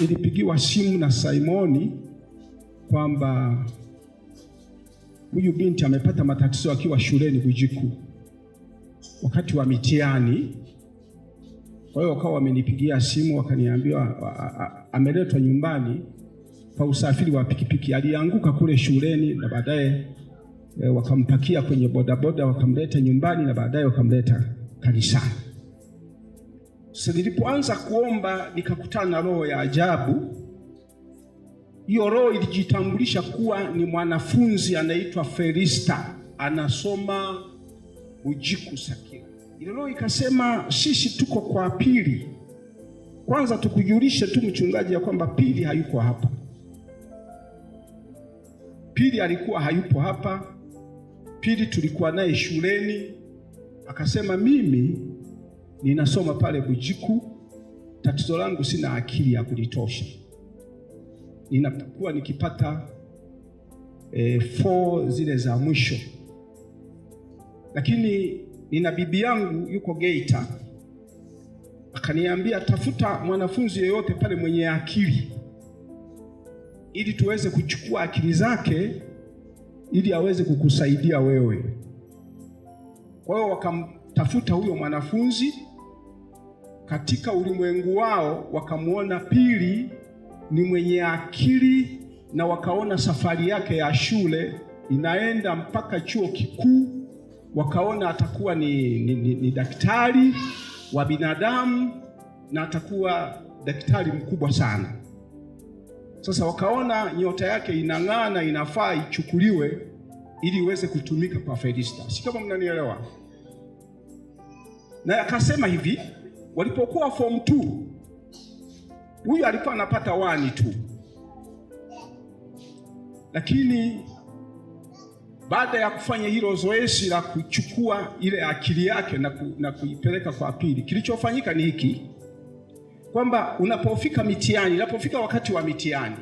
nilipigiwa simu na Simoni kwamba huyu binti amepata matatizo akiwa shuleni Bujiku wakati wa mitihani. Kwa hiyo wakawa wamenipigia simu wakaniambia ameletwa nyumbani kwa usafiri wa pikipiki. Alianguka kule shuleni na baadaye wakampakia kwenye bodaboda wakamleta nyumbani na baadaye wakamleta kanisani. Sasa nilipoanza kuomba nikakutana na roho ya ajabu. Hiyo roho ilijitambulisha kuwa ni mwanafunzi anaitwa Felista, anasoma Bujiku Sakira. Ile roho ikasema, sisi tuko kwa Pili. Kwanza tukujulishe tu mchungaji ya kwamba Pili hayuko hapa. Pili alikuwa hayupo hapa. Pili tulikuwa naye shuleni. Akasema, mimi ninasoma pale Bujiku, tatizo langu sina akili ya kulitosha. Ninapokuwa nikipata 4 zile za mwisho. Lakini nina bibi yangu yuko Geita. Akaniambia, tafuta mwanafunzi yeyote pale mwenye akili ili tuweze kuchukua akili zake ili aweze kukusaidia wewe. Kwa hiyo wakamtafuta huyo mwanafunzi. Katika ulimwengu wao wakamuona Pili ni mwenye akili, na wakaona safari yake ya shule inaenda mpaka chuo kikuu. Wakaona atakuwa ni daktari wa binadamu na atakuwa daktari mkubwa sana. Sasa wakaona nyota yake inang'aa na inafaa ichukuliwe ili iweze kutumika kwa Felista. Si kama mnanielewa? Na akasema hivi, walipokuwa form 2 huyu alikuwa anapata 1 tu. Lakini baada ya kufanya hilo zoezi la kuchukua ile akili yake na kuipeleka kwa Pili, kilichofanyika ni hiki, kwamba unapofika mitihani, unapofika wakati wa mitihani,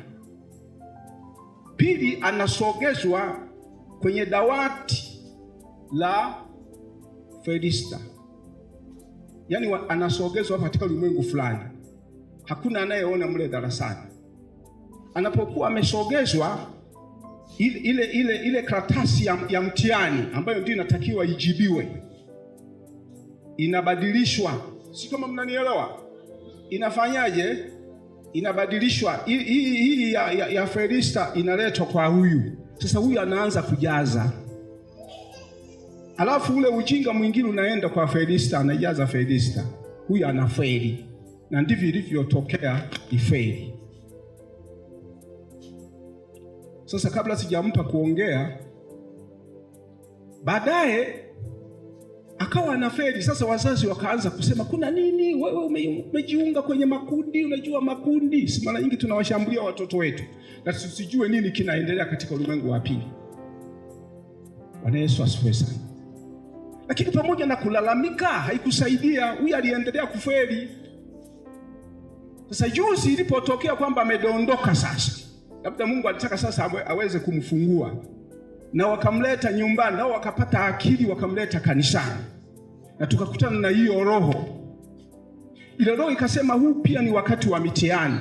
Pili anasogezwa kwenye dawati la Felista. Yaani anasogezwa katika ulimwengu fulani. Hakuna anayeona mle darasani. Anapokuwa amesogezwa, ile karatasi ya mtihani ambayo ndio inatakiwa ijibiwe inabadilishwa. Si kama mnanielewa? Inafanyaje? Inabadilishwa. Hii ya Felista inaletwa kwa huyu. Sasa huyu anaanza kujaza. Alafu ule ujinga mwingine unaenda kwa Felista, anajaza Felista. Huyu anafeli. Na ndivyo ilivyotokea ifeli. Sasa kabla sijampa kuongea, baadaye akawa anafeli. Sasa wazazi wakaanza kusema, kuna nini? Wewe umejiunga kwenye makundi, unajua makundi. Si mara nyingi tunawashambulia watoto wetu na tusijue nini kinaendelea katika ulimwengu wa pili. Bwana Yesu asifiwe sana. Lakini pamoja na kulalamika haikusaidia, huyu aliendelea kufeli. Sasa juzi ilipotokea kwamba amedondoka sasa, labda Mungu alitaka sasa aweze kumfungua, na wakamleta nyumbani, nao wakapata akili, wakamleta kanisani, na tukakutana na hiyo roho. Ile roho ikasema, huu pia ni wakati wa mitihani.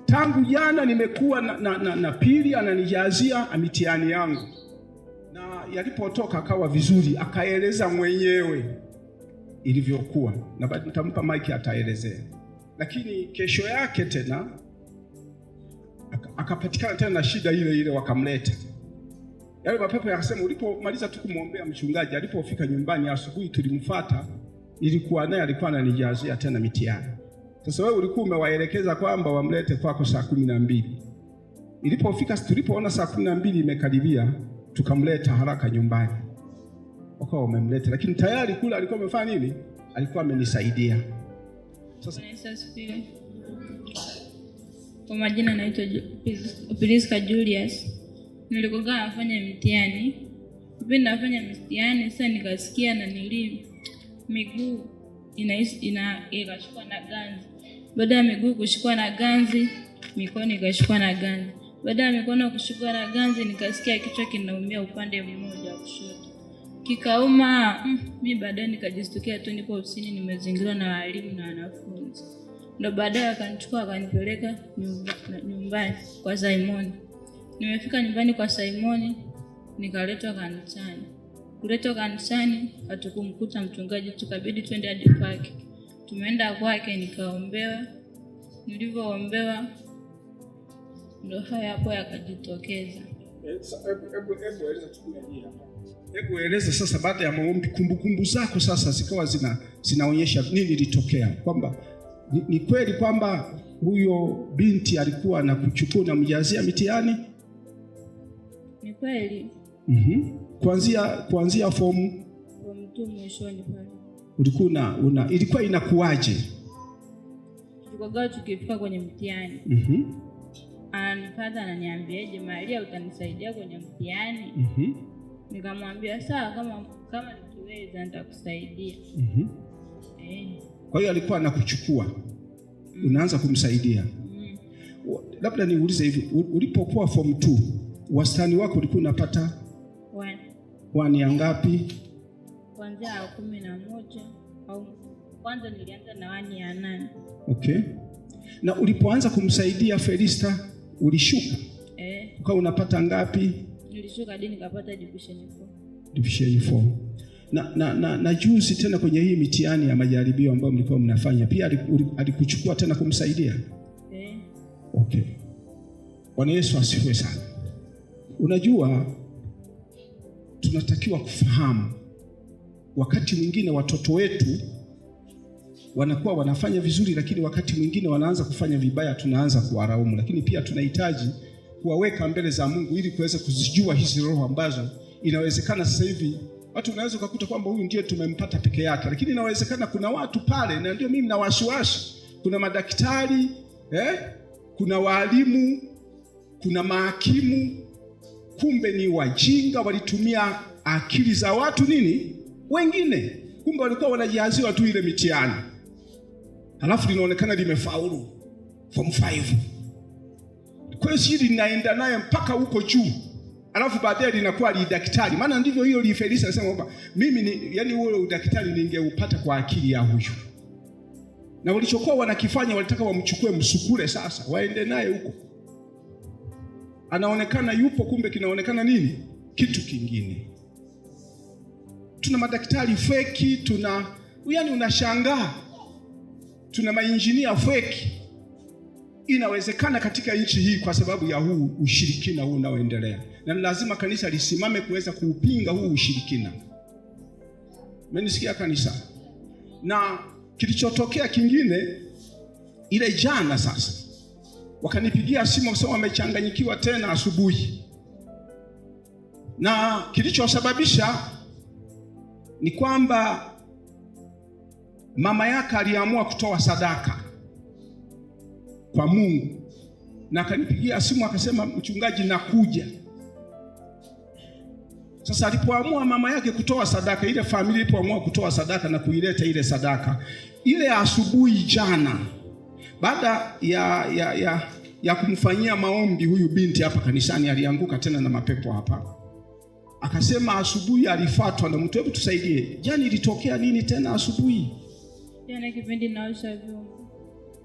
Tangu jana nimekuwa na Pili ananijazia mitihani yangu, na yalipotoka akawa vizuri, akaeleza mwenyewe ilivyokuwa, na baada nitampa maiki ataelezea. Lakini kesho yake tena akapatikana tena na shida ile, wakamleta. Yale mapepo yakasema, ulipomaliza tu kumwombea mchungaji, alipofika nyumbani asubuhi tulimfuata, ilikuwa naye alikuwa ananijazia tena mitihani. Sasa wewe ulikuwa umewaelekeza kwamba wamlete kwako saa 12. Ilipofika, tulipoona saa 12 imekaribia, tukamleta haraka nyumbani. Wakawa wamemleta, lakini tayari kule alikuwa amefanya nini? Alikuwa amenisaidia. Sasa kwa majina naitwa Priska Julius. Nilikuwa nafanya mtihani. Kipindi nafanya mtihani, sasa nikasikia na miguu ikashikwa na ganzi. Baada ya miguu kushikwa na ganzi, mikono ikashikwa na ganzi. Baada ya mikono kushikwa na ganzi, nikasikia kichwa kinaumia upande mmoja wa kushoto. Kikauma, mimi baadaye nikajistukia tu niko ofisini nimezingirwa na walimu na wanafunzi. Ndo baadaye akanichukua akanipeleka nyumbani kwa Simon. Nimefika nyumbani kwa Simon nikaletwa kanisani. Kuletwa kanisani hatukumkuta mchungaji, tukabidi twende hadi kwake. Tumeenda kwake nikaombewa. Nilivyoombewa ndo haya hapo yakajitokeza. Hebu eleza sasa, baada ya maombi kumbukumbu zako sasa zikawa zinaonyesha nini ilitokea, kwamba ni kweli kwamba huyo binti alikuwa anakuchukua na mjazia mitihani? Ni kweli. Kuanzia form 2 mwishoni pale. Ulikuwa ilikuwa inakuaje? Tulikuwa tukifika kwenye mtihani. Ananipata ananiambiaje, Maria utanisaidia kwenye mtihani? Nikamwambia sawa, kama nikiweza nitakusaidia. Kwa hiyo alikuwa anakuchukua unaanza kumsaidia. Labda niulize hivi, ulipokuwa form 2 wastani wako ulikuwa unapata 1 ya ngapi? Kuanzia 11 au kwanza nilianza na 1 ya 8. Okay. Na ulipoanza kumsaidia Felista ulishuka? Ukawa unapata ngapi? Nilishuka hadi nikapata division 4. Na juzi tena kwenye hii mitihani ya majaribio ambayo mlikuwa mnafanya pia alikuchukua tena kumsaidia? Okay. Bwana Yesu asifiwe sana. Unajua tunatakiwa kufahamu wakati mwingine watoto wetu wanakuwa wanafanya vizuri, lakini wakati mwingine wanaanza kufanya vibaya, tunaanza kuwaraumu. Lakini pia tunahitaji kuwaweka mbele za Mungu ili kuweza kuzijua hizi roho ambazo inawezekana sasa hivi watu unaweza kukuta kwamba huyu ndiye tumempata peke yake, lakini inawezekana kuna watu pale, na ndio mimi na wasiwasi, kuna madaktari, kuna walimu, kuna mahakimu, kumbe ni wajinga, walitumia akili za watu wengine, kumbe walikuwa wanajaziwa tu ile mitihani, halafu linaonekana limefaulu form 5. Kwa hiyo hili linaenda naye mpaka huko juu, halafu baadaye linakuwa li daktari. Maana ndivyo hiyo li Felisa anasema kwamba mimi yani ule udaktari ningeupata kwa akili ya huyu. Na walichokuwa wanakifanya walitaka wamchukue msukule sasa waende naye huko. Anaonekana yupo, kumbe kinaonekana kitu kingine. Tuna madaktari feki, unashangaa. Tuna mainjinia feki. Inawezekana katika nchi hii kwa sababu ya huu ushirikina huu unaoendelea. Na lazima kanisa lisimame kuweza kuupinga huu ushirikina. Mmenisikia kanisa? Na kilichotokea kingine, ile jana sasa wakanipigia simu kusema wamechanganyikiwa tena asubuhi. Na kilichosababisha ni kwamba mama yake aliamua kutoa sadaka kwa Mungu. Na akanipigia simu akasema, mchungaji nakuja. Sasa alipoamua mama yake kutoa sadaka, ile familia ilipoamua kutoa sadaka na kuileta ile sadaka, ile asubuhi jana, baada ya kumfanyia maombi huyu binti hapa kanisani, alianguka tena na mapepo hapa. Akasema asubuhi alifuatwa na mtu, hebu tusaidie. Jana ilitokea nini tena asubuhi? Jana kipindi naosha vyombo,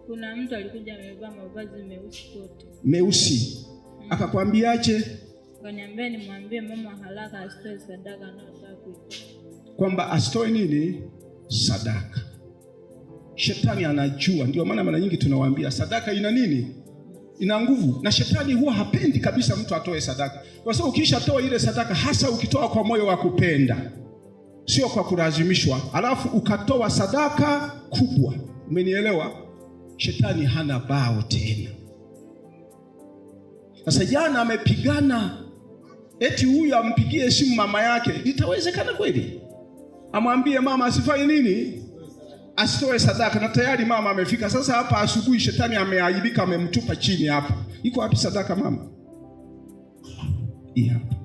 kuna mtu alikuja amevaa mavazi meusi kote. Meusi. Akakwambiaje? Akaniambia nimwambie mama haraka asitoe sadaka na sadaka. Kwamba asitoe sadaka. Shetani anajua, ndio maana mara nyingi tunawaambia sadaka ina ina nguvu, na shetani huwa hapendi kabisa mtu atoe sadaka. Kwa sababu ukishatoa ile sadaka, hasa ukitoa kwa moyo wa kupenda, sio kwa kulazimishwa, alafu ukatoa sadaka kubwa, umenielewa? Shetani hana bao tena. Sasa jana amepigana, eti huyu ampigie simu mama yake. Litawezekana kweli? Amwambie mama asifanye asitoe sadaka, na tayari mama amefika. Sasa hapa asubuhi shetani ameaibika, amemtupa chini hapa. Iko wapi sadaka mama? Hapa.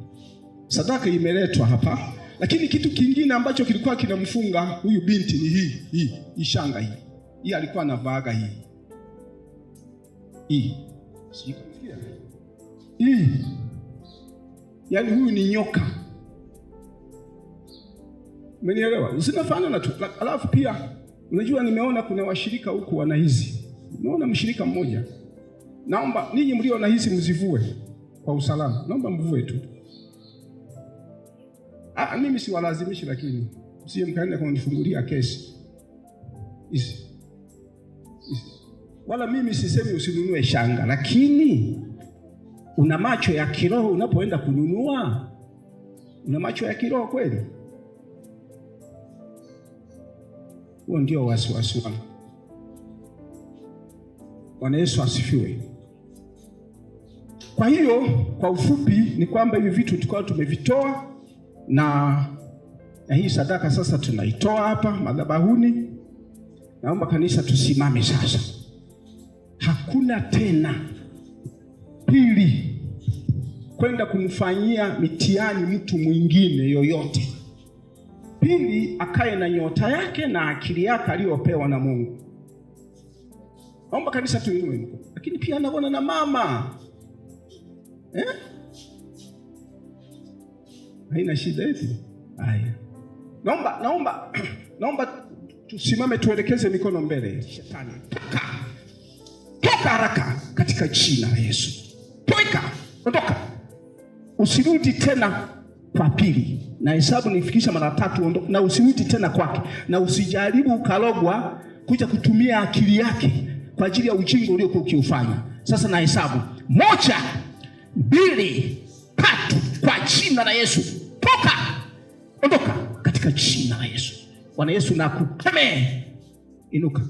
Sadaka imeletwa hapa. Lakini kitu kingine ambacho kilikuwa kinamfunga huyu binti ni hii shanga hii. Hii alikuwa anavaaga hii. Sikifikia. Yaani huyu ni nyoka. Umenielewa? Zinafanana tu. Alafu pia unajua nimeona kuna washirika huku wana hizi. Naona mshirika mmoja, naomba ninyi mlio na hizi mzivue kwa usalama, naomba mvue tu. Mimi siwalazimishi, lakini msije mkaenda kunifungulia kesi hizi. Wala mimi sisemi usinunue shanga, lakini una macho ya kiroho unapoenda kununua? Una macho ya kiroho kweli? Huo ndio wasiwasi wangu. Bwana Yesu asifiwe. Kwa hiyo kwa ufupi ni kwamba hivi vitu tukao tumevitoa, na hii sadaka sasa tunaitoa hapa madhabahuni. Naomba kanisa tusimame sasa. Hakuna tena pili kwenda kumfanyia mitihani mtu mwingine yoyote. Pili akae na nyota yake na akili yake aliyopewa na Mungu. Naomba kanisa tuinue mkono. Lakini pia anaona na mama. Haina shida hivi. Haya. Naomba tusimame tuelekeze mikono mbele. Shetani, toka haraka katika jina la Yesu. Ondoka. Usirudi tena kwa pili. Na hesabu nifikisha mara 3, ondoka na usirudi tena kwake. Na usijaribu ukalogwa kuja kutumia akili yake kwa ajili ya ujinga uliokuwa ukiufanya. Sasa na hesabu 1, 2, 3 kwa jina la Yesu. Toka. Ondoka katika jina la Yesu. Bwana Yesu nakukemea. Inuka.